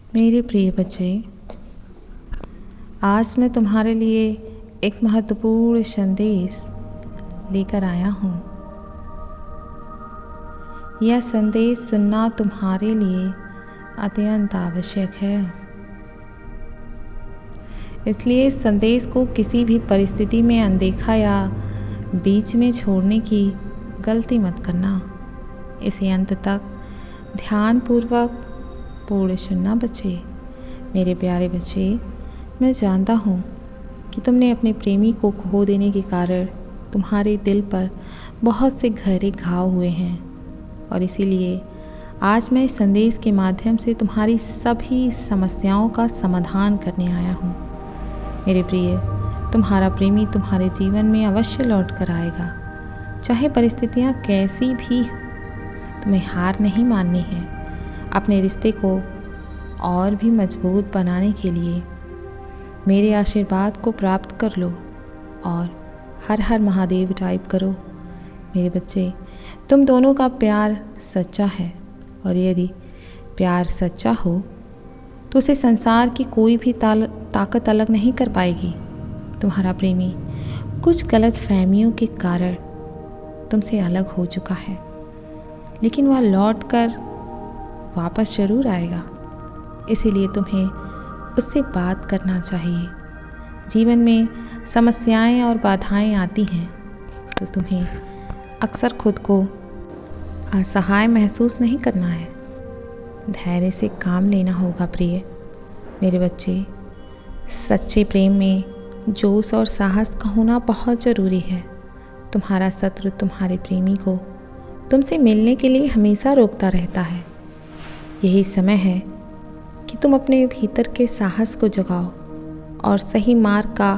मेरे प्रिय बच्चे, आज मैं तुम्हारे लिए एक महत्वपूर्ण संदेश लेकर आया हूँ। यह संदेश सुनना तुम्हारे लिए अत्यंत आवश्यक है। इसलिए इस संदेश को किसी भी परिस्थिति में अनदेखा या बीच में छोड़ने की गलती मत करना। इसे अंत तक ध्यानपूर्वक पूर्ण सुनना बच्चे। मेरे प्यारे बच्चे, मैं जानता हूँ कि तुमने अपने प्रेमी को खो देने के कारण तुम्हारे दिल पर बहुत से गहरे घाव हुए हैं, और इसीलिए आज मैं इस संदेश के माध्यम से तुम्हारी सभी समस्याओं का समाधान करने आया हूँ। मेरे प्रिय, तुम्हारा प्रेमी तुम्हारे जीवन में अवश्य लौट कर आएगा, चाहे परिस्थितियाँ कैसी भी हो। तुम्हें हार नहीं माननी है। अपने रिश्ते को और भी मजबूत बनाने के लिए मेरे आशीर्वाद को प्राप्त कर लो और हर हर महादेव टाइप करो। मेरे बच्चे, तुम दोनों का प्यार सच्चा है, और यदि प्यार सच्चा हो तो उसे संसार की कोई भी ताकत अलग नहीं कर पाएगी। तुम्हारा प्रेमी कुछ गलत फहमियों के कारण तुमसे अलग हो चुका है, लेकिन वह लौट कर वापस ज़रूर आएगा। इसीलिए तुम्हें उससे बात करना चाहिए। जीवन में समस्याएं और बाधाएं आती हैं तो तुम्हें अक्सर खुद को असहाय महसूस नहीं करना है। धैर्य से काम लेना होगा प्रिय। मेरे बच्चे, सच्चे प्रेम में जोश और साहस का होना बहुत ज़रूरी है। तुम्हारा शत्रु तुम्हारे प्रेमी को तुमसे मिलने के लिए हमेशा रोकता रहता है। यही समय है कि तुम अपने भीतर के साहस को जगाओ और सही मार्ग का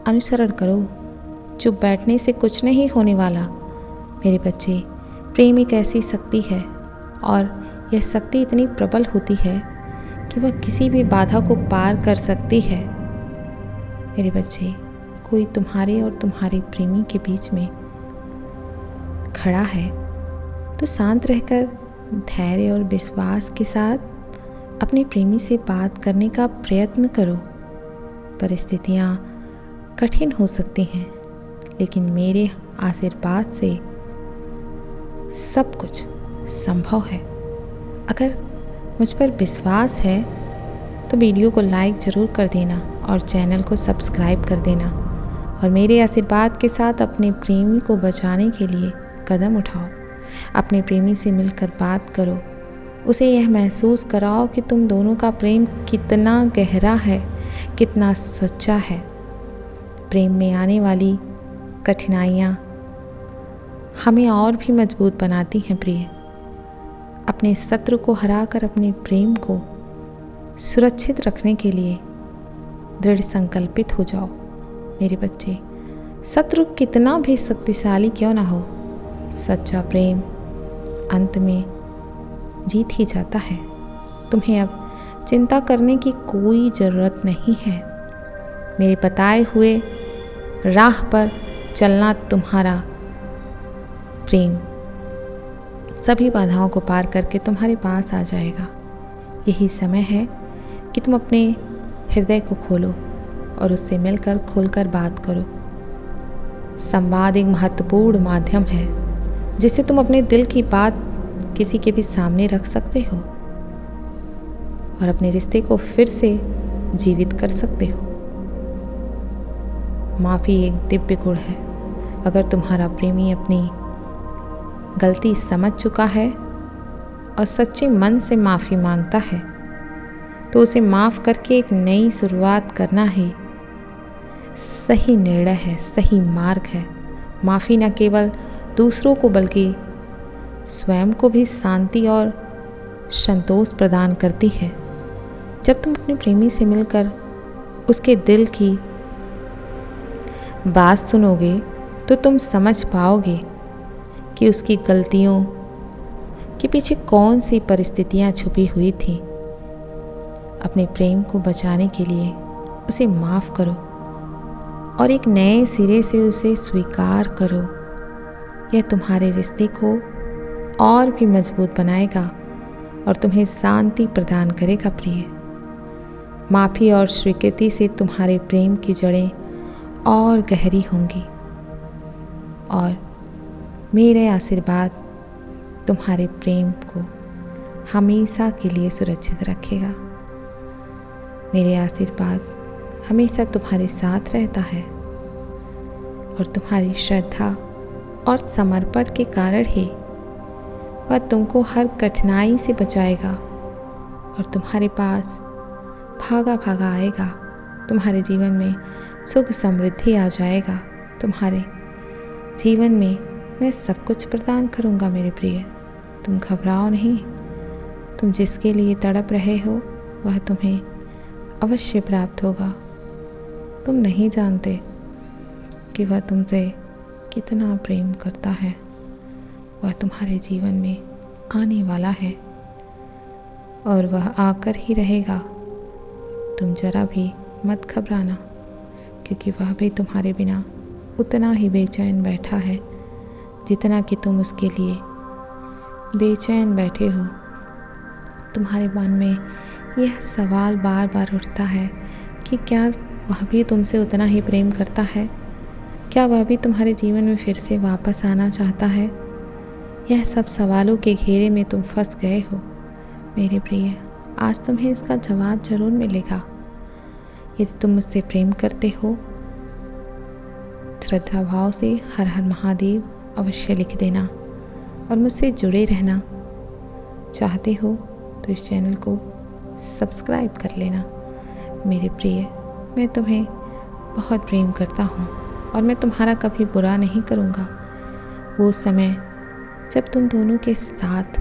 अनुसरण करो। चुप बैठने से कुछ नहीं होने वाला। मेरे बच्चे, प्रेम एक ऐसी शक्ति है, और यह शक्ति इतनी प्रबल होती है कि वह किसी भी बाधा को पार कर सकती है। मेरे बच्चे, कोई तुम्हारे और तुम्हारे प्रेमी के बीच में खड़ा है तो शांत रहकर धैर्य और विश्वास के साथ अपने प्रेमी से बात करने का प्रयत्न करो। परिस्थितियाँ कठिन हो सकती हैं, लेकिन मेरे आशीर्वाद से सब कुछ संभव है। अगर मुझ पर विश्वास है तो वीडियो को लाइक ज़रूर कर देना और चैनल को सब्सक्राइब कर देना, और मेरे आशीर्वाद के साथ अपने प्रेमी को बचाने के लिए कदम उठाओ। अपने प्रेमी से मिलकर बात करो। उसे यह महसूस कराओ कि तुम दोनों का प्रेम कितना गहरा है, कितना सच्चा है। प्रेम में आने वाली कठिनाइयाँ हमें और भी मजबूत बनाती हैं प्रिय। अपने शत्रु को हराकर अपने प्रेम को सुरक्षित रखने के लिए दृढ़ संकल्पित हो जाओ। मेरे बच्चे, शत्रु कितना भी शक्तिशाली क्यों ना हो, सच्चा प्रेम अंत में जीत ही जाता है। तुम्हें अब चिंता करने की कोई ज़रूरत नहीं है। मेरे बताए हुए राह पर चलना तुम्हारा प्रेम सभी बाधाओं को पार करके तुम्हारे पास आ जाएगा। यही समय है कि तुम अपने हृदय को खोलो और उससे मिलकर खुलकर बात करो। संवाद एक महत्वपूर्ण माध्यम है जिससे तुम अपने दिल की बात किसी के भी सामने रख सकते हो और अपने रिश्ते को फिर से जीवित कर सकते हो। माफ़ी एक दिव्य गुण है। अगर तुम्हारा प्रेमी अपनी गलती समझ चुका है और सच्चे मन से माफ़ी मांगता है तो उसे माफ़ करके एक नई शुरुआत करना ही सही निर्णय है, सही मार्ग है। माफ़ी न केवल दूसरों को बल्कि स्वयं को भी शांति और संतोष प्रदान करती है। जब तुम अपने प्रेमी से मिलकर उसके दिल की बात सुनोगे तो तुम समझ पाओगे कि उसकी गलतियों के पीछे कौन सी परिस्थितियाँ छुपी हुई थी। अपने प्रेम को बचाने के लिए उसे माफ़ करो और एक नए सिरे से उसे स्वीकार करो। यह तुम्हारे रिश्ते को और भी मजबूत बनाएगा और तुम्हें शांति प्रदान करेगा प्रिय। माफ़ी और स्वीकृति से तुम्हारे प्रेम की जड़ें और गहरी होंगी और मेरे आशीर्वाद तुम्हारे प्रेम को हमेशा के लिए सुरक्षित रखेगा। मेरे आशीर्वाद हमेशा तुम्हारे साथ रहता है और तुम्हारी श्रद्धा और समर्पण के कारण ही वह तुमको हर कठिनाई से बचाएगा और तुम्हारे पास भागा भागा आएगा। तुम्हारे जीवन में सुख समृद्धि आ जाएगा। तुम्हारे जीवन में मैं सब कुछ प्रदान करूँगा मेरे प्रिय। तुम घबराओ नहीं। तुम जिसके लिए तड़प रहे हो वह तुम्हें अवश्य प्राप्त होगा। तुम नहीं जानते कि वह तुमसे कितना प्रेम करता है। वह तुम्हारे जीवन में आने वाला है और वह आकर ही रहेगा। तुम जरा भी मत घबराना, क्योंकि वह भी तुम्हारे बिना उतना ही बेचैन बैठा है जितना कि तुम उसके लिए बेचैन बैठे हो। तुम्हारे मन में यह सवाल बार बार उठता है कि क्या वह भी तुमसे उतना ही प्रेम करता है? क्या वह भी तुम्हारे जीवन में फिर से वापस आना चाहता है? यह सब सवालों के घेरे में तुम फंस गए हो मेरे प्रिय। आज तुम्हें इसका जवाब जरूर मिलेगा। यदि तुम मुझसे प्रेम करते हो, श्रद्धा भाव से हर हर महादेव अवश्य लिख देना और मुझसे जुड़े रहना चाहते हो तो इस चैनल को सब्सक्राइब कर लेना मेरे प्रिय। मैं तुम्हें बहुत प्रेम करता हूँ और मैं तुम्हारा कभी बुरा नहीं करूँगा। वो समय जब तुम दोनों के साथ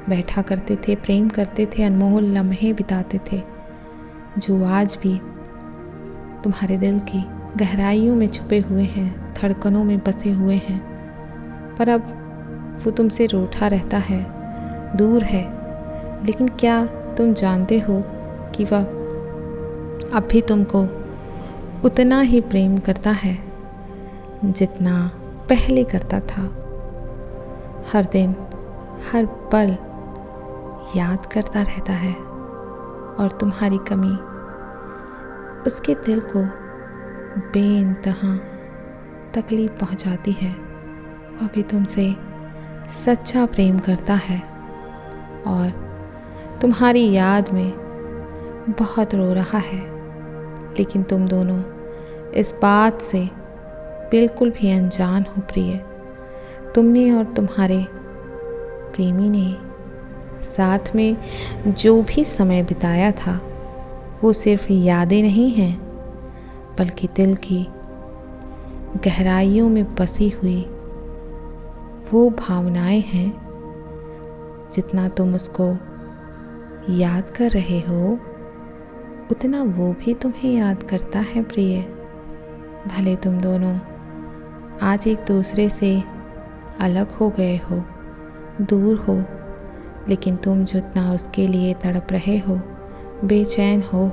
बैठा करते थे, प्रेम करते थे, अनमोल लम्हे बिताते थे, जो आज भी तुम्हारे दिल की गहराइयों में छुपे हुए हैं, धड़कनों में बसे हुए हैं, पर अब वो तुमसे रूठा रहता है, दूर है। लेकिन क्या तुम जानते हो कि वह अब भी तुमको उतना ही प्रेम करता है जितना पहले करता था। हर दिन हर पल याद करता रहता है और तुम्हारी कमी उसके दिल को बेइंतहा तकलीफ पहुंचाती है। वह भी तुमसे सच्चा प्रेम करता है और तुम्हारी याद में बहुत रो रहा है। लेकिन तुम दोनों इस बात से बिल्कुल भी अनजान हो प्रिय। तुमने और तुम्हारे प्रेमी ने साथ में जो भी समय बिताया था वो सिर्फ यादें नहीं हैं, बल्कि दिल की गहराइयों में बसी हुई वो भावनाएं हैं। जितना तुम उसको याद कर रहे हो उतना वो भी तुम्हें याद करता है प्रिय। भले तुम दोनों आज एक दूसरे से अलग हो गए हो, दूर हो, लेकिन तुम जितना उसके लिए तड़प रहे हो, बेचैन हो,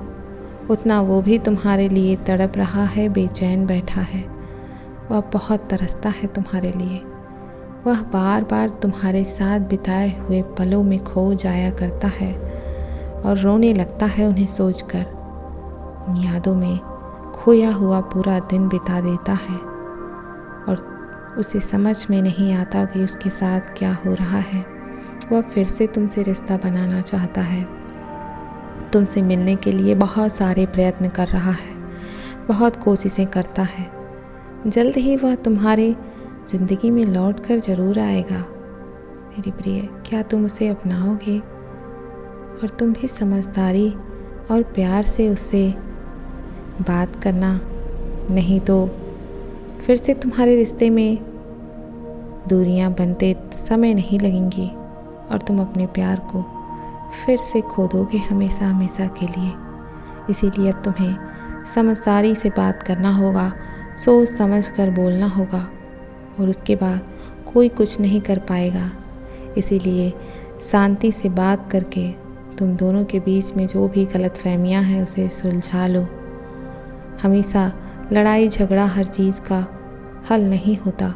उतना वो भी तुम्हारे लिए तड़प रहा है, बेचैन बैठा है। वह बहुत तरसता है तुम्हारे लिए। वह बार बार तुम्हारे साथ बिताए हुए पलों में खो जाया करता है और रोने लगता है उन्हें सोचकर। उन यादों में खोया हुआ पूरा दिन बिता देता है और उसे समझ में नहीं आता कि उसके साथ क्या हो रहा है। वह फिर से तुमसे रिश्ता बनाना चाहता है, तुमसे मिलने के लिए बहुत सारे प्रयत्न कर रहा है, बहुत कोशिशें करता है। जल्द ही वह तुम्हारे ज़िंदगी में लौट कर ज़रूर आएगा मेरी प्रिय। क्या तुम उसे अपनाओगे और तुम भी समझदारी और प्यार से उससे बात करना, नहीं तो फिर से तुम्हारे रिश्ते में दूरियां बनते समय नहीं लगेंगी और तुम अपने प्यार को फिर से खो दोगे हमेशा हमेशा के लिए। इसीलिए अब तुम्हें समझदारी से बात करना होगा, सोच समझ कर बोलना होगा और उसके बाद कोई कुछ नहीं कर पाएगा। इसीलिए शांति से बात करके तुम दोनों के बीच में जो भी गलतफहमियां हैं उसे सुलझा लो। हमेशा लड़ाई झगड़ा हर चीज़ का हल नहीं होता।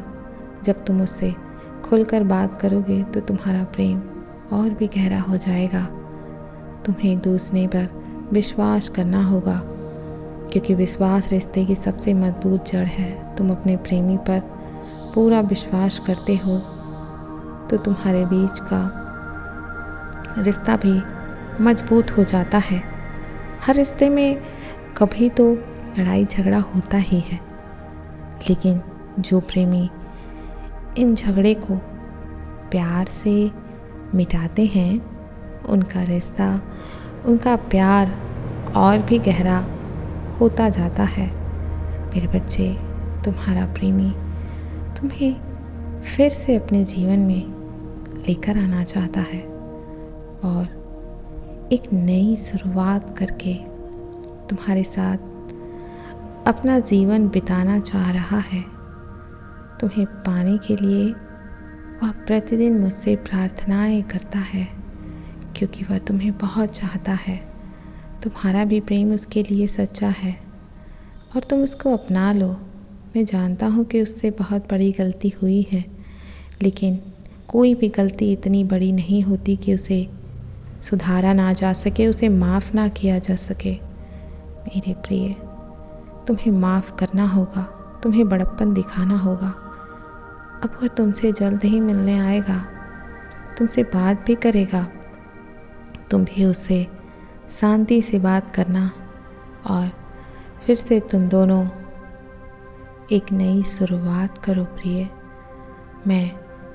जब तुम उससे खुलकर बात करोगे तो तुम्हारा प्रेम और भी गहरा हो जाएगा। तुम्हें एक दूसरे पर विश्वास करना होगा, क्योंकि विश्वास रिश्ते की सबसे मजबूत जड़ है। तुम अपने प्रेमी पर पूरा विश्वास करते हो तो तुम्हारे बीच का रिश्ता भी मजबूत हो जाता है। हर रिश्ते में कभी तो लड़ाई झगड़ा होता ही है, लेकिन जो प्रेमी इन झगड़े को प्यार से मिटाते हैं, उनका रिश्ता, उनका प्यार और भी गहरा होता जाता है। मेरे बच्चे, तुम्हारा प्रेमी तुम्हें फिर से अपने जीवन में लेकर आना चाहता है और एक नई शुरुआत करके तुम्हारे साथ अपना जीवन बिताना चाह रहा है। तुम्हें पाने के लिए वह प्रतिदिन मुझसे प्रार्थनाएं करता है, क्योंकि वह तुम्हें बहुत चाहता है। तुम्हारा भी प्रेम उसके लिए सच्चा है और तुम उसको अपना लो। मैं जानता हूँ कि उससे बहुत बड़ी गलती हुई है, लेकिन कोई भी गलती इतनी बड़ी नहीं होती कि उसे सुधारा ना जा सके, उसे माफ़ ना किया जा सके। मेरे प्रिय, तुम्हें माफ़ करना होगा, तुम्हें बड़प्पन दिखाना होगा। अब वह तुमसे जल्द ही मिलने आएगा, तुमसे बात भी करेगा। तुम भी उससे शांति से बात करना और फिर से तुम दोनों एक नई शुरुआत करो प्रिय। मैं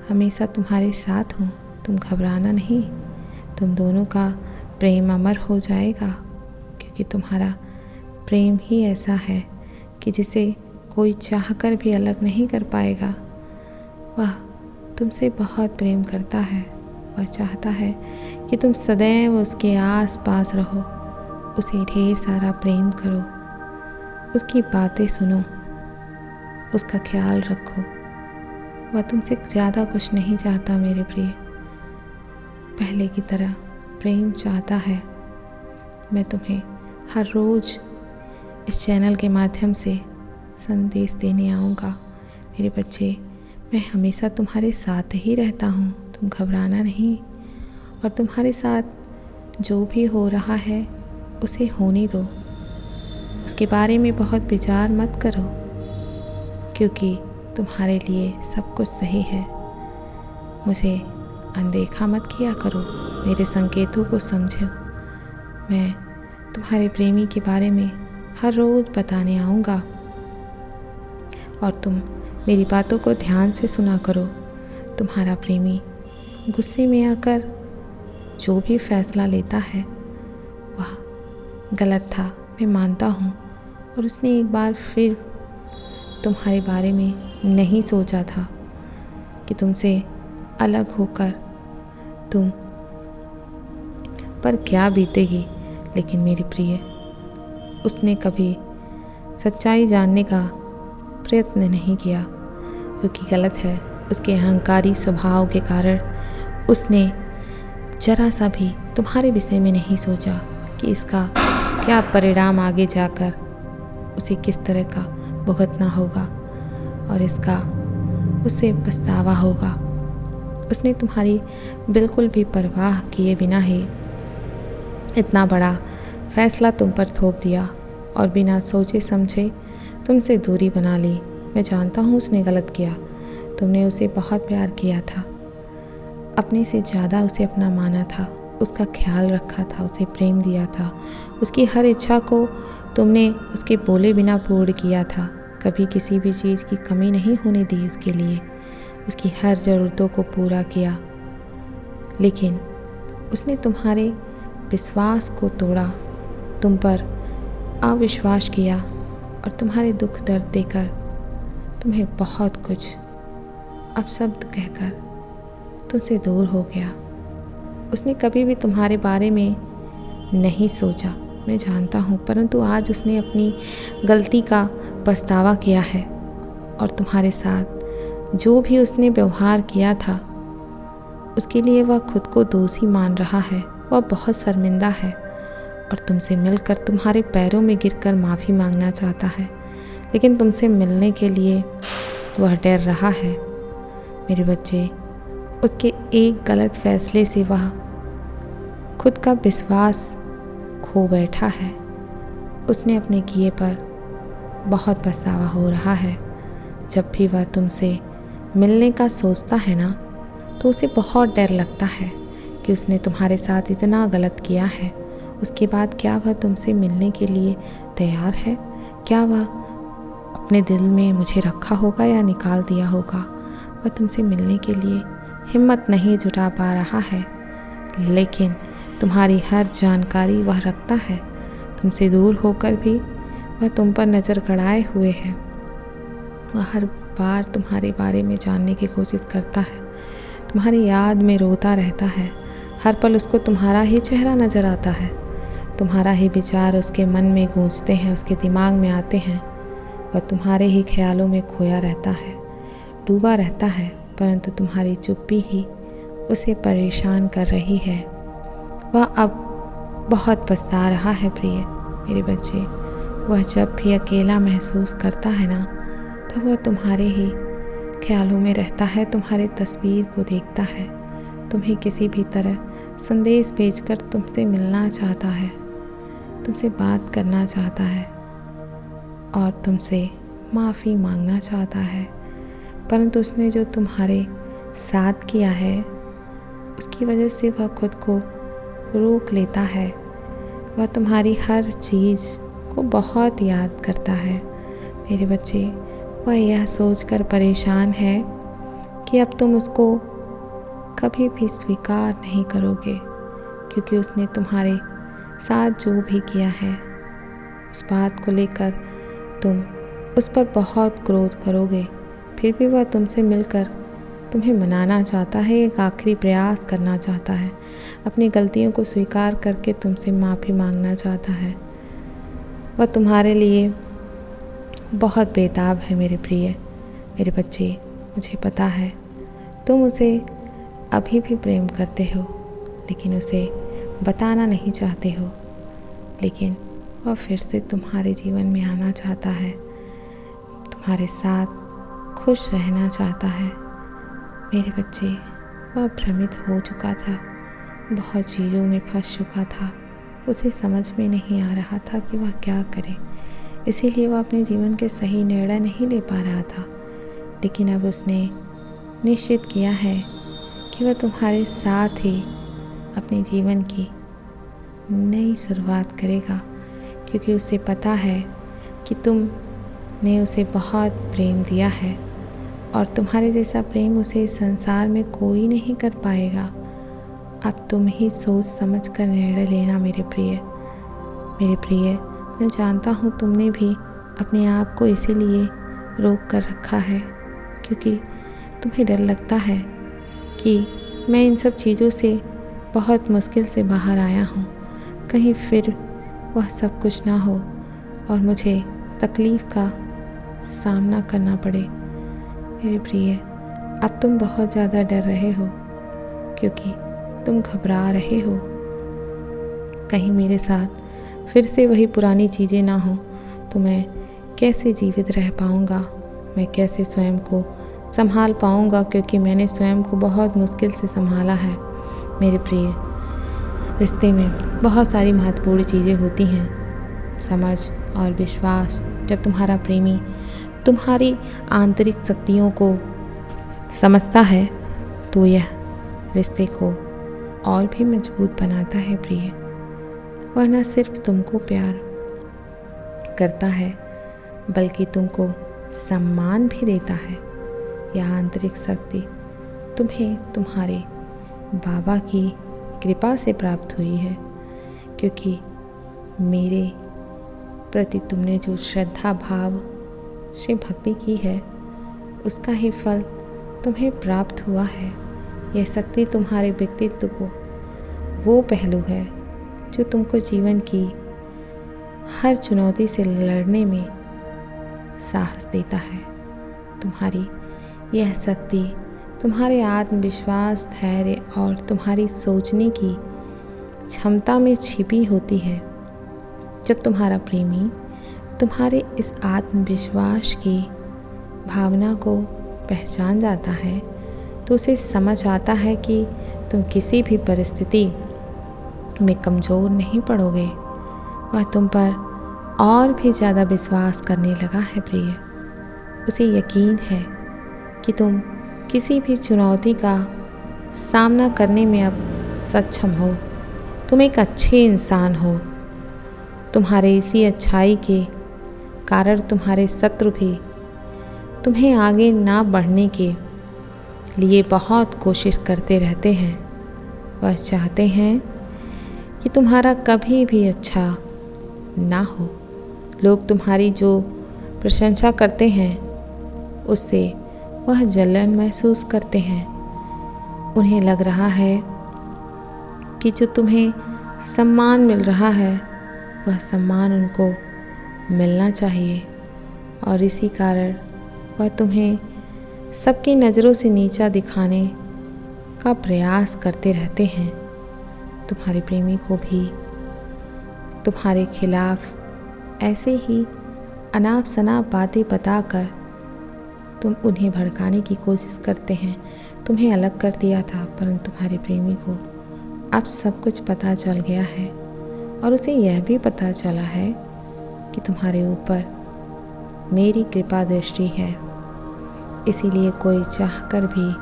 हमेशा तुम्हारे साथ हूँ, तुम घबराना नहीं। तुम दोनों का प्रेम अमर हो जाएगा, क्योंकि तुम्हारा प्रेम ही ऐसा है कि जिसे कोई चाहकर भी अलग नहीं कर पाएगा। वह तुमसे बहुत प्रेम करता है। वह चाहता है कि तुम सदैव उसके आस पास रहो, उसे ढेर सारा प्रेम करो, उसकी बातें सुनो, उसका ख्याल रखो। वह तुमसे ज़्यादा कुछ नहीं चाहता मेरे प्रिय, पहले की तरह प्रेम चाहता है। मैं तुम्हें हर रोज़ इस चैनल के माध्यम से संदेश देने आऊँगा। मेरे बच्चे, मैं हमेशा तुम्हारे साथ ही रहता हूँ, तुम घबराना नहीं। और तुम्हारे साथ जो भी हो रहा है उसे होने दो, उसके बारे में बहुत विचार मत करो, क्योंकि तुम्हारे लिए सब कुछ सही है। मुझे अनदेखा मत किया करो, मेरे संकेतों को समझो। मैं तुम्हारे प्रेमी के बारे में हर रोज़ बताने आऊँगा और तुम मेरी बातों को ध्यान से सुना करो। तुम्हारा प्रेमी गुस्से में आकर जो भी फैसला लेता है वह गलत था, मैं मानता हूँ। और उसने एक बार फिर तुम्हारे बारे में नहीं सोचा था कि तुमसे अलग होकर तुम पर क्या बीतेगी। लेकिन मेरी प्रिय, उसने कभी सच्चाई जानने का प्रयत्न नहीं किया, जो कि गलत है। उसके अहंकारी स्वभाव के कारण उसने जरा सा भी तुम्हारे विषय में नहीं सोचा कि इसका क्या परिणाम आगे जाकर उसे किस तरह का भुगतना होगा और इसका उसे पछतावा होगा। उसने तुम्हारी बिल्कुल भी परवाह किए बिना ही इतना बड़ा फैसला तुम पर थोप दिया और बिना सोचे समझे तुमसे दूरी बना ली। मैं जानता हूँ उसने गलत किया, तुमने उसे बहुत प्यार किया था, अपने से ज़्यादा उसे अपना माना था, उसका ख्याल रखा था, उसे प्रेम दिया था, उसकी हर इच्छा को तुमने उसके बोले बिना पूर्ण किया था। कभी किसी भी चीज़ की कमी नहीं होने दी उसके लिए, उसकी हर ज़रूरतों को पूरा किया। लेकिन उसने तुम्हारे विश्वास को तोड़ा, तुम पर अविश्वास किया और तुम्हारे दुख दर्द देकर तुम्हें बहुत कुछ अपशब्द कहकर तुमसे दूर हो गया। उसने कभी भी तुम्हारे बारे में नहीं सोचा, मैं जानता हूँ, परंतु आज उसने अपनी गलती का पछतावा किया है और तुम्हारे साथ जो भी उसने व्यवहार किया था उसके लिए वह खुद को दोषी मान रहा है। वह बहुत शर्मिंदा है और तुमसे मिलकर तुम्हारे पैरों में गिरकर माफ़ी मांगना चाहता है, लेकिन तुमसे मिलने के लिए वह डर रहा है। मेरे बच्चे, उसके एक गलत फैसले से वह खुद का विश्वास खो बैठा है। उसने अपने किए पर बहुत पछतावा हो रहा है। जब भी वह तुमसे मिलने का सोचता है ना, तो उसे बहुत डर लगता है कि उसने तुम्हारे साथ इतना गलत किया है। उसके बाद क्या वह तुमसे मिलने के लिए तैयार है? क्या वह अपने दिल में मुझे रखा होगा या निकाल दिया होगा? वह तुमसे मिलने के लिए हिम्मत नहीं जुटा पा रहा है, लेकिन तुम्हारी हर जानकारी वह रखता है। तुमसे दूर होकर भी वह तुम पर नज़र गड़ाए हुए है। वह हर बार तुम्हारे बारे में जानने की कोशिश करता है, तुम्हारी याद में रोता रहता है। हर पल उसको तुम्हारा ही चेहरा नज़र आता है, तुम्हारा ही विचार उसके मन में गूंजते हैं, उसके दिमाग में आते हैं। वह तुम्हारे ही ख्यालों में खोया रहता है, डूबा रहता है, परंतु तुम्हारी चुप्पी ही उसे परेशान कर रही है। वह अब बहुत पछता रहा है प्रिय मेरे बच्चे। वह जब भी अकेला महसूस करता है ना, तो वह तुम्हारे ही ख्यालों में रहता है, तुम्हारे तस्वीर को देखता है, तुम्हें किसी भी तरह संदेश भेजकर तुमसे मिलना चाहता है, तुमसे बात करना चाहता है और तुमसे माफ़ी मांगना चाहता है। परंतु उसने जो तुम्हारे साथ किया है, उसकी वजह से वह खुद को रोक लेता है। वह तुम्हारी हर चीज़ को बहुत याद करता है मेरे बच्चे। वह यह सोचकर परेशान है कि अब तुम उसको कभी भी स्वीकार नहीं करोगे, क्योंकि उसने तुम्हारे साथ जो भी किया है, उस बात को लेकर तुम उस पर बहुत क्रोध करोगे। फिर भी वह तुमसे मिलकर तुम्हें मनाना चाहता है, एक आखिरी प्रयास करना चाहता है, अपनी गलतियों को स्वीकार करके तुमसे माफ़ी मांगना चाहता है। वह तुम्हारे लिए बहुत बेताब है मेरे प्रिय मेरे बच्चे। मुझे पता है तुम उसे अभी भी प्रेम करते हो, लेकिन उसे बताना नहीं चाहते हो। लेकिन वह फिर से तुम्हारे जीवन में आना चाहता है, तुम्हारे साथ खुश रहना चाहता है मेरे बच्चे। वह भ्रमित हो चुका था, बहुत चीज़ों में फंस चुका था, उसे समझ में नहीं आ रहा था कि वह क्या करे, इसीलिए वह अपने जीवन के सही निर्णय नहीं ले पा रहा था। लेकिन अब उसने निश्चित किया है कि वह तुम्हारे साथ ही अपने जीवन की नई शुरुआत करेगा, क्योंकि उसे पता है कि तुमने उसे बहुत प्रेम दिया है और तुम्हारे जैसा प्रेम उसे इस संसार में कोई नहीं कर पाएगा। अब तुम ही सोच समझ कर निर्णय लेना मेरे प्रिय। मैं जानता हूँ तुमने भी अपने आप को इसीलिए रोक कर रखा है, क्योंकि तुम्हें डर लगता है कि मैं इन सब चीज़ों से बहुत मुश्किल से बाहर आया हूँ, कहीं फिर वह सब कुछ ना हो और मुझे तकलीफ़ का सामना करना पड़े। मेरे प्रिय, अब तुम बहुत ज़्यादा डर रहे हो, क्योंकि तुम घबरा रहे हो कहीं मेरे साथ फिर से वही पुरानी चीज़ें ना हो, तो मैं कैसे जीवित रह पाऊँगा, मैं कैसे स्वयं को संभाल पाऊँगा, क्योंकि मैंने स्वयं को बहुत मुश्किल से संभाला है। मेरे प्रिय, रिश्ते में बहुत सारी महत्वपूर्ण चीज़ें होती हैं, समझ और विश्वास। जब तुम्हारा प्रेमी तुम्हारी आंतरिक शक्तियों को समझता है, तो यह रिश्ते को और भी मजबूत बनाता है प्रिय। वह न सिर्फ तुमको प्यार करता है, बल्कि तुमको सम्मान भी देता है। यह आंतरिक शक्ति तुम्हें तुम्हारे बाबा की कृपा से प्राप्त हुई है, क्योंकि मेरे प्रति तुमने जो श्रद्धा भाव से भक्ति की है, उसका ही फल तुम्हें प्राप्त हुआ है। यह शक्ति तुम्हारे व्यक्तित्व को वो पहलू है जो तुमको जीवन की हर चुनौती से लड़ने में साहस देता है। तुम्हारी यह शक्ति तुम्हारे आत्मविश्वास, धैर्य और तुम्हारी सोचने की क्षमता में छिपी होती है। जब तुम्हारा प्रेमी तुम्हारे इस आत्मविश्वास की भावना को पहचान जाता है, तो उसे समझ आता है कि तुम किसी भी परिस्थिति में कमज़ोर नहीं पड़ोगे। वह तुम पर और भी ज़्यादा विश्वास करने लगा है प्रिय। उसे यकीन है कि तुम किसी भी चुनौती का सामना करने में अब सक्षम हो। तुम एक अच्छे इंसान हो। तुम्हारे इसी अच्छाई के कारण तुम्हारे शत्रु भी तुम्हें आगे ना बढ़ने के लिए बहुत कोशिश करते रहते हैं। वह चाहते हैं कि तुम्हारा कभी भी अच्छा ना हो। लोग तुम्हारी जो प्रशंसा करते हैं उससे वह जलन महसूस करते हैं। उन्हें लग रहा है कि जो तुम्हें सम्मान मिल रहा है वह सम्मान उनको मिलना चाहिए, और इसी कारण वह तुम्हें सबकी नज़रों से नीचा दिखाने का प्रयास करते रहते हैं। तुम्हारे प्रेमी को भी तुम्हारे खिलाफ ऐसे ही अनाप शनाप बातें बताकर तुम उन्हें भड़काने की कोशिश करते हैं। तुम्हें अलग कर दिया था, परंतु तुम्हारे प्रेमी को अब सब कुछ पता चल गया है, और उसे यह भी पता चला है कि तुम्हारे ऊपर मेरी कृपा दृष्टि है। इसीलिए कोई चाहकर भी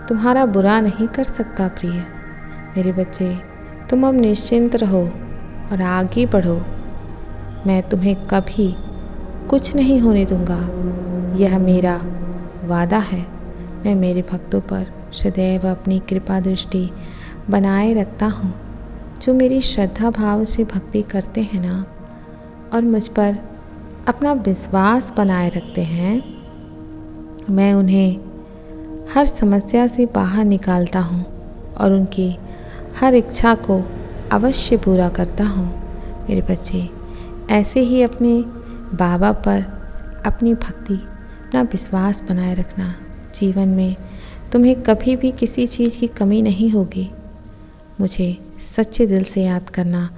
तुम्हारा बुरा नहीं कर सकता प्रिय। मेरे बच्चे, तुम अब निश्चिंत रहो और आगे बढ़ो। मैं तुम्हें कभी कुछ नहीं होने दूंगा, यह मेरा वादा है। मैं मेरे भक्तों पर सदैव अपनी कृपा दृष्टि बनाए रखता हूँ। जो मेरी श्रद्धा भाव से भक्ति करते हैं ना, और मुझ पर अपना विश्वास बनाए रखते हैं, मैं उन्हें हर समस्या से बाहर निकालता हूँ और उनकी हर इच्छा को अवश्य पूरा करता हूँ। मेरे बच्चे, ऐसे ही अपने बाबा पर अपनी भक्ति, अपना विश्वास बनाए रखना। जीवन में तुम्हें कभी भी किसी चीज़ की कमी नहीं होगी। मुझे सच्चे दिल से याद करना,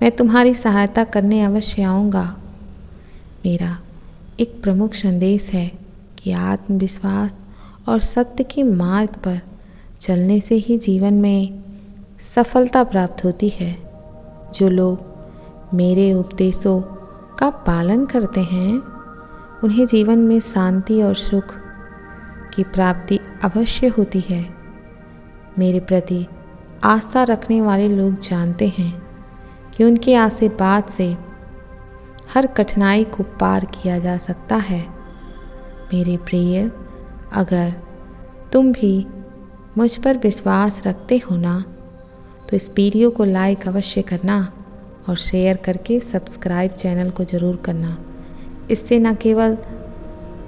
मैं तुम्हारी सहायता करने अवश्य आऊँगा। मेरा एक प्रमुख संदेश है कि आत्मविश्वास और सत्य के मार्ग पर चलने से ही जीवन में सफलता प्राप्त होती है। जो लोग मेरे उपदेशों का पालन करते हैं उन्हें जीवन में शांति और सुख की प्राप्ति अवश्य होती है। मेरे प्रति आस्था रखने वाले लोग जानते हैं कि उनके आशीर्वाद से हर कठिनाई को पार किया जा सकता है। मेरे प्रिय, अगर तुम भी मुझ पर विश्वास रखते हो ना, तो इस वीडियो को लाइक अवश्य करना और शेयर करके सब्सक्राइब चैनल को ज़रूर करना। इससे न केवल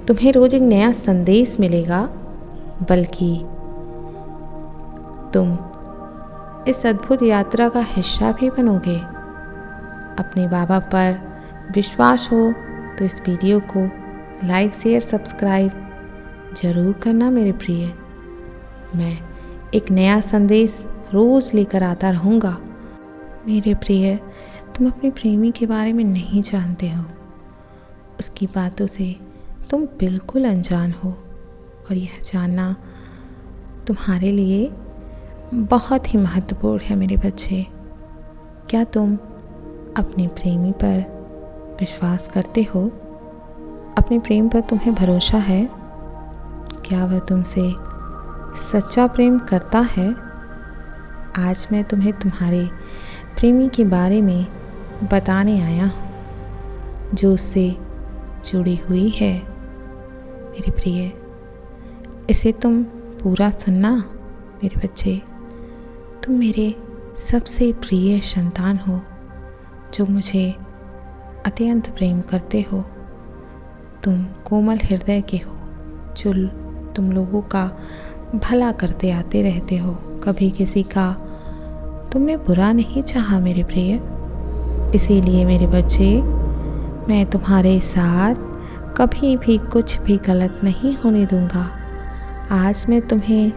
तुम्हें रोज़ एक नया संदेश मिलेगा, बल्कि तुम इस अद्भुत यात्रा का हिस्सा भी बनोगे। अपने बाबा पर विश्वास हो तो इस वीडियो को लाइक शेयर सब्सक्राइब ज़रूर करना मेरे प्रिय। मैं एक नया संदेश रोज़ लेकर आता रहूँगा। मेरे प्रिय, तुम अपने प्रेमी के बारे में नहीं जानते हो। उसकी बातों से तुम बिल्कुल अनजान हो, और यह जानना तुम्हारे लिए बहुत ही महत्वपूर्ण है मेरे बच्चे। क्या तुम अपने प्रेमी पर विश्वास करते हो? अपने प्रेम पर तुम्हें भरोसा है? क्या वह तुमसे सच्चा प्रेम करता है? आज मैं तुम्हें तुम्हारे प्रेमी के बारे में बताने आया हूँ, जो उससे जुड़ी हुई है। मेरे प्रिय, इसे तुम पूरा सुनना मेरे बच्चे। तुम मेरे सबसे प्रिय संतान हो, जो मुझे अत्यंत प्रेम करते हो। तुम कोमल हृदय के हो, जो तुम लोगों का भला करते आते रहते हो। कभी किसी का तुमने बुरा नहीं चाहा मेरे प्रिय। इसीलिए मेरे बच्चे, मैं तुम्हारे साथ कभी भी कुछ भी गलत नहीं होने दूंगा। आज मैं तुम्हें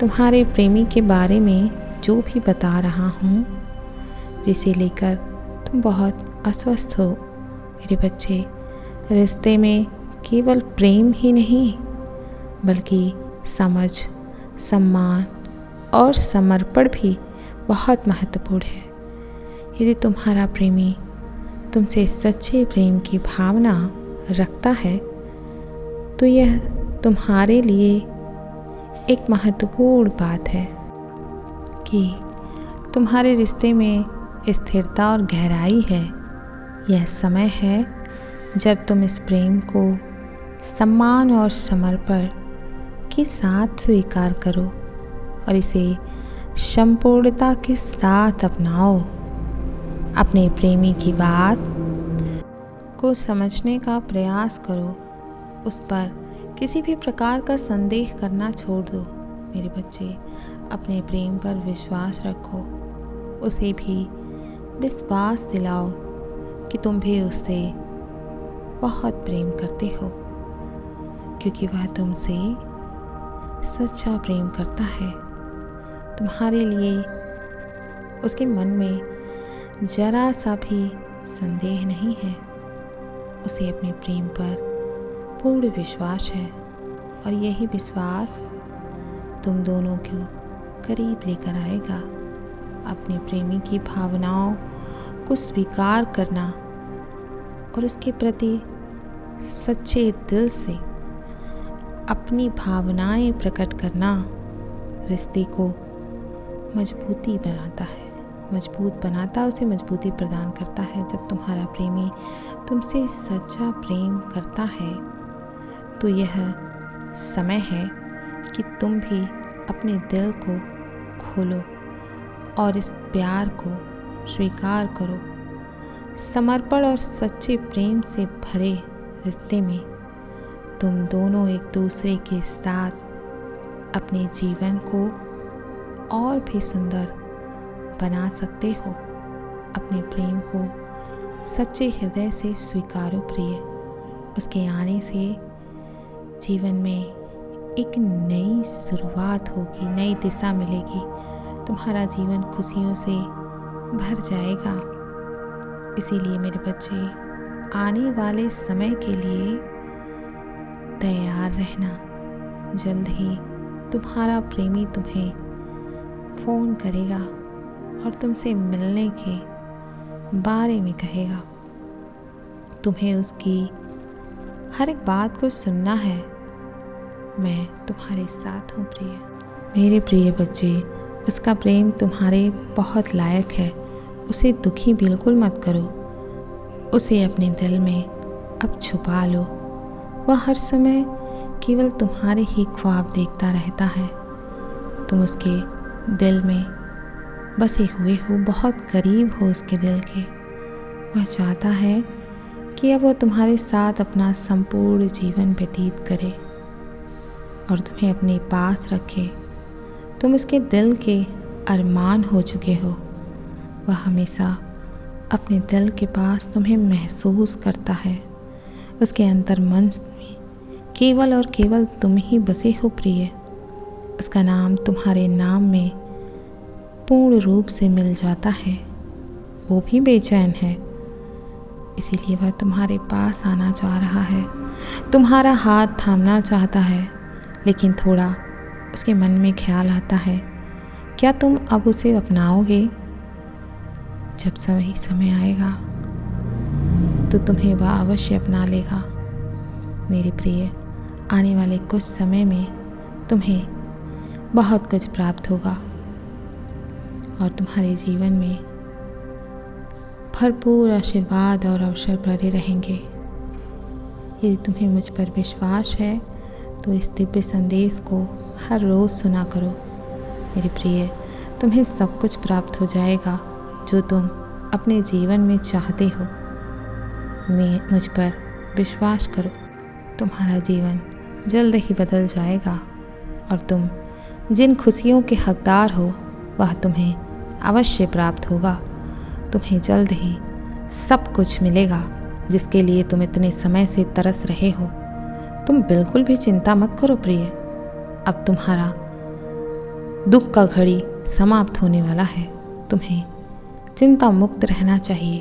तुम्हारे प्रेमी के बारे में जो भी बता रहा हूँ, जिसे लेकर तुम बहुत अस्वस्थ हो मेरे बच्चे। रिश्ते में केवल प्रेम ही नहीं, बल्कि समझ, सम्मान और समर्पण भी बहुत महत्वपूर्ण है। यदि तुम्हारा प्रेमी तुमसे सच्चे प्रेम की भावना रखता है तो यह तुम्हारे लिए एक महत्वपूर्ण बात है कि तुम्हारे रिश्ते में स्थिरता और गहराई है। यह समय है जब तुम इस प्रेम को सम्मान और समर्पण के साथ स्वीकार करो और इसे संपूर्णता के साथ अपनाओ। अपने प्रेमी की बात को समझने का प्रयास करो, उस पर किसी भी प्रकार का संदेह करना छोड़ दो। मेरे बच्चे, अपने प्रेम पर विश्वास रखो, उसे भी विश्वास दिलाओ कि तुम भी उससे बहुत प्रेम करते हो, क्योंकि वह तुमसे सच्चा प्रेम करता है। तुम्हारे लिए उसके मन में जरा सा भी संदेह नहीं है। उसे अपने प्रेम पर पूर्ण विश्वास है और यही विश्वास तुम दोनों को करीब लेकर आएगा। अपने प्रेमी की भावनाओं को स्वीकार करना और उसके प्रति सच्चे दिल से अपनी भावनाएं प्रकट करना रिश्ते को मजबूती बनाता है, उसे मजबूती प्रदान करता है। जब तुम्हारा प्रेमी तुमसे सच्चा प्रेम करता है तो यह समय है कि तुम भी अपने दिल को खोलो और इस प्यार को स्वीकार करो। समर्पण और सच्चे प्रेम से भरे रिश्ते में तुम दोनों एक दूसरे के साथ अपने जीवन को और भी सुंदर बना सकते हो। अपने प्रेम को सच्चे हृदय से स्वीकारो प्रिय। उसके आने से जीवन में एक नई शुरुआत होगी, नई दिशा मिलेगी। तुम्हारा जीवन खुशियों से भर जाएगा। इसीलिए मेरे बच्चे, आने वाले समय के लिए तैयार रहना। जल्द ही तुम्हारा प्रेमी तुम्हें फ़ोन करेगा और तुमसे मिलने के बारे में कहेगा। तुम्हें उसकी हर एक बात को सुनना है। मैं तुम्हारे साथ हूँ प्रिय। मेरे प्रिय बच्चे, उसका प्रेम तुम्हारे बहुत लायक है। उसे दुखी बिल्कुल मत करो। उसे अपने दिल में अब छुपा लो। वह हर समय केवल तुम्हारे ही ख्वाब देखता रहता है। तुम उसके दिल में बसे हुए हो, बहुत करीब हो उसके दिल के। वह चाहता है कि अब वह तुम्हारे साथ अपना संपूर्ण जीवन व्यतीत करे और तुम्हें अपने पास रखे। तुम उसके दिल के अरमान हो चुके हो। वह हमेशा अपने दिल के पास तुम्हें महसूस करता है। उसके अंतर मन में केवल और केवल तुम ही बसे हो प्रिय। उसका नाम तुम्हारे नाम में पूर्ण रूप से मिल जाता है। वो भी बेचैन है, इसीलिए वह तुम्हारे पास आना चाह रहा है, तुम्हारा हाथ थामना चाहता है। लेकिन थोड़ा उसके मन में ख्याल आता है, क्या तुम अब उसे अपनाओगे? जब सही समय आएगा तो तुम्हें वह अवश्य अपना लेगा। मेरे प्रिय, आने वाले कुछ समय में तुम्हें बहुत कुछ प्राप्त होगा और तुम्हारे जीवन में भरपूर आशीर्वाद और अवसर भरे रहेंगे। यदि तुम्हें मुझ पर विश्वास है तो इस दिव्य संदेश को हर रोज़ सुना करो। मेरे प्रिय, तुम्हें सब कुछ प्राप्त हो जाएगा जो तुम अपने जीवन में चाहते हो। मुझ पर विश्वास करो, तुम्हारा जीवन जल्द ही बदल जाएगा और तुम जिन खुशियों के हकदार हो वह तुम्हें अवश्य प्राप्त होगा। तुम्हें जल्द ही सब कुछ मिलेगा जिसके लिए तुम इतने समय से तरस रहे हो। तुम बिल्कुल भी चिंता मत करो प्रिय। अब तुम्हारा दुख का घड़ी समाप्त होने वाला है। तुम्हें चिंता मुक्त रहना चाहिए।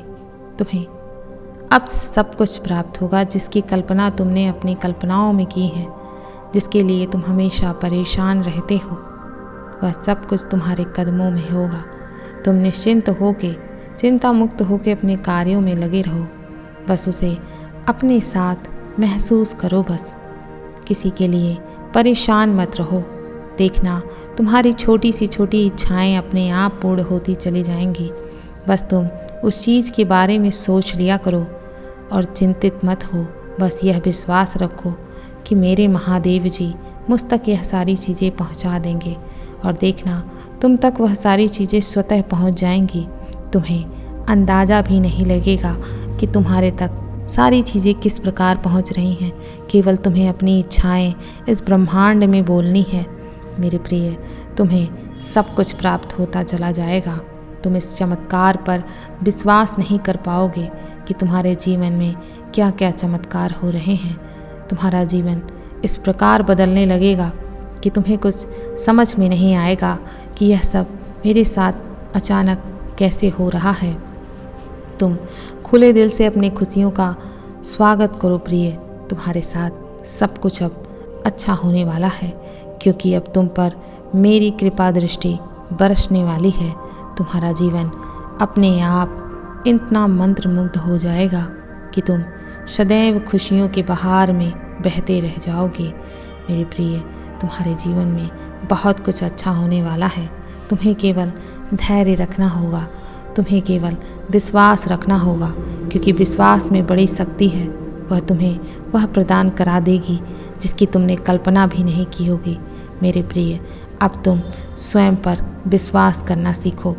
तुम्हें अब सब कुछ प्राप्त होगा जिसकी कल्पना तुमने अपनी कल्पनाओं में की है, जिसके लिए तुम हमेशा परेशान रहते हो। वह सब कुछ तुम्हारे कदमों में होगा। तुम निश्चिंत होके, चिंता मुक्त होके अपने कार्यों में लगे रहो। बस उसे अपने साथ महसूस करो। बस किसी के लिए परेशान मत रहो। देखना तुम्हारी छोटी सी छोटी इच्छाएं अपने आप पूर्ण होती चली जाएंगी। बस तुम उस चीज़ के बारे में सोच लिया करो और चिंतित मत हो। बस यह विश्वास रखो कि मेरे महादेव जी मुझ तक यह सारी चीज़ें पहुंचा देंगे और देखना तुम तक वह सारी चीज़ें स्वतः पहुंच जाएंगी। तुम्हें अंदाज़ा भी नहीं लगेगा कि तुम्हारे तक सारी चीज़ें किस प्रकार पहुंच रही हैं। केवल तुम्हें अपनी इच्छाएं इस ब्रह्मांड में बोलनी है। मेरे प्रिय, तुम्हें सब कुछ प्राप्त होता चला जाएगा। तुम इस चमत्कार पर विश्वास नहीं कर पाओगे कि तुम्हारे जीवन में क्या क्या चमत्कार हो रहे हैं। तुम्हारा जीवन इस प्रकार बदलने लगेगा कि तुम्हें कुछ समझ में नहीं आएगा कि यह सब मेरे साथ अचानक कैसे हो रहा है। तुम खुले दिल से अपनी खुशियों का स्वागत करो प्रिय। तुम्हारे साथ सब कुछ अब अच्छा होने वाला है, क्योंकि अब तुम पर मेरी कृपा दृष्टि बरसने वाली है। तुम्हारा जीवन अपने आप इतना मंत्रमुग्ध हो जाएगा कि तुम सदैव खुशियों के बहार में बहते रह जाओगे। मेरे प्रिय, तुम्हारे जीवन में बहुत कुछ अच्छा होने वाला है। तुम्हें केवल धैर्य रखना होगा, तुम्हें केवल विश्वास रखना होगा, क्योंकि विश्वास में बड़ी शक्ति है। वह तुम्हें वह प्रदान करा देगी जिसकी तुमने कल्पना भी नहीं की होगी। मेरे प्रिय, अब तुम स्वयं पर विश्वास करना सीखो।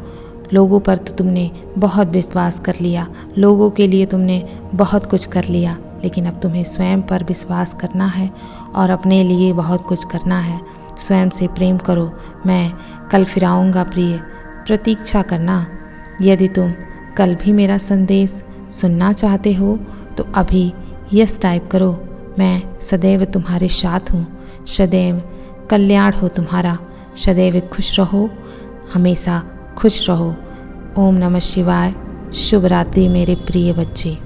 लोगों पर तो तुमने बहुत विश्वास कर लिया, लोगों के लिए तुमने बहुत कुछ कर लिया, लेकिन अब तुम्हें स्वयं पर विश्वास करना है और अपने लिए बहुत कुछ करना है। स्वयं से प्रेम करो। मैं कल फिर आऊँगा प्रिय, प्रतीक्षा करना। यदि तुम कल भी मेरा संदेश सुनना चाहते हो तो अभी यस टाइप करो। मैं सदैव तुम्हारे साथ हूँ। सदैव कल्याण हो तुम्हारा। सदैव खुश रहो, हमेशा खुश रहो। ओम नमः शिवाय। शुभ रात्रि मेरे प्रिय बच्चे।